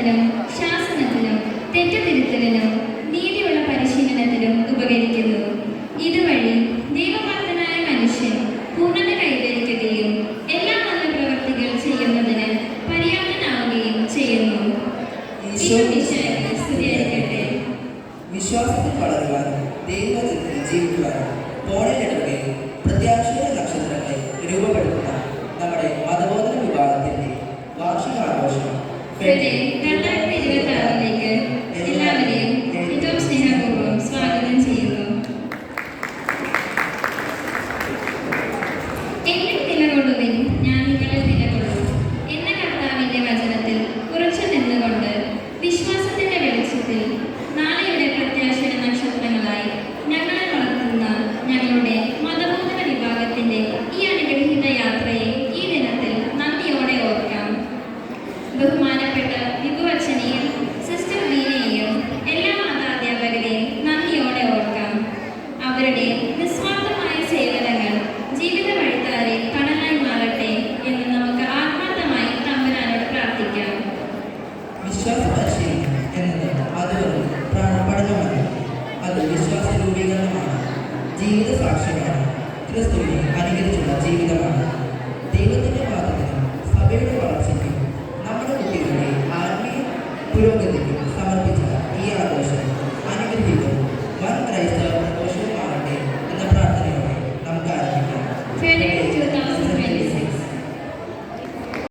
പഠനത്തിനും ശാസനത്തിനും തെറ്റുതിരുത്തലിനും നീതിയുള്ള പരിശീലനത്തിനും ഉപകരിക്കുന്നു. ഇതുവഴി ദൈവഭക്തനായ മനുഷ്യൻ പൂർണ്ണത കൈവരിക്കുകയും എല്ലാ നല്ല പ്രവൃത്തികൾ ചെയ്യുന്നതിന് പര്യാപ്തനാവുകയും ചെയ്യുന്നു. വിശ്വാസത്തിൽ വളരുവാനും ദൈവത്തിൽ ജീവിക്കുവാനും പോളിലിടവകെ പ്രത്യാശയുടെ നക്ഷത്രങ്ങളെ രൂപപ്പെടുത്തുന്ന നമ്മുടെ മതബോധന വിഭാഗത്തിന്റെ വാർഷികാഘോഷം 2026 എല്ലാവരെയും ഏറ്റവും സ്നേഹപൂർവ്വം സ്വാഗതം ചെയ്യുന്നു. എന്നിൽ നിലകൊള്ളുവിൻ, ഞാൻ നിങ്ങളിൽ നിലകൊള്ളും എന്ന കർത്താവിന്റെ വചനത്തിൽ ഉറച്ചു നിന്നുകൊണ്ട് വിശ്വാസത്തിന്റെ വെളിച്ചത്തിൽ നാളെയുടെ പ്രത്യാശയുടെ നക്ഷത്രങ്ങളായി ഞങ്ങളെ വളർത്തുന്ന ഞങ്ങളുടെ മതബോധന വിഭാഗത്തിന്റെ ഈ അനുഗ്രഹീത യാത്രയെ ഈ ദിനത്തിൽ നന്ദിയോടെ ഓർക്കാം. ബഹുമാനപ്പെട്ട വിഭുവച്ചനെയും സിസ്റ്റർ ബീനയെയും എല്ലാ മതാധ്യാപകരെയും നന്ദിയോടെ ഓർക്കാം. അവരുടെ നിസ്വാർത്ഥമായ സേവനങ്ങൾ ജീവിത വഴിത്താരെ കടലായി മാറട്ടെ എന്ന് നമുക്ക് ആത്മാർത്ഥമായി തമ്പുരാനോട് പ്രാർത്ഥിക്കാം. വിശ്വാസ പരിശീലനം എന്നത് അതുവരെ പഠനമല്ല, അത് വിശ്വാസ രൂപീകരണമാണ്, ജീവിത സാക്ഷ്യമാണ്, ക്രിസ്തുവിനെ അനുകരിച്ചുള്ള ജീവിതമാണ്. ദൈവത്തിന്റെ പാത്രത്തിനും സഭയുടെ വളർച്ചയ്ക്കും നമ്മുടെ കുട്ടികളുടെ ആത്മീയ പുരോഗതിക്കും സമർപ്പിച്ച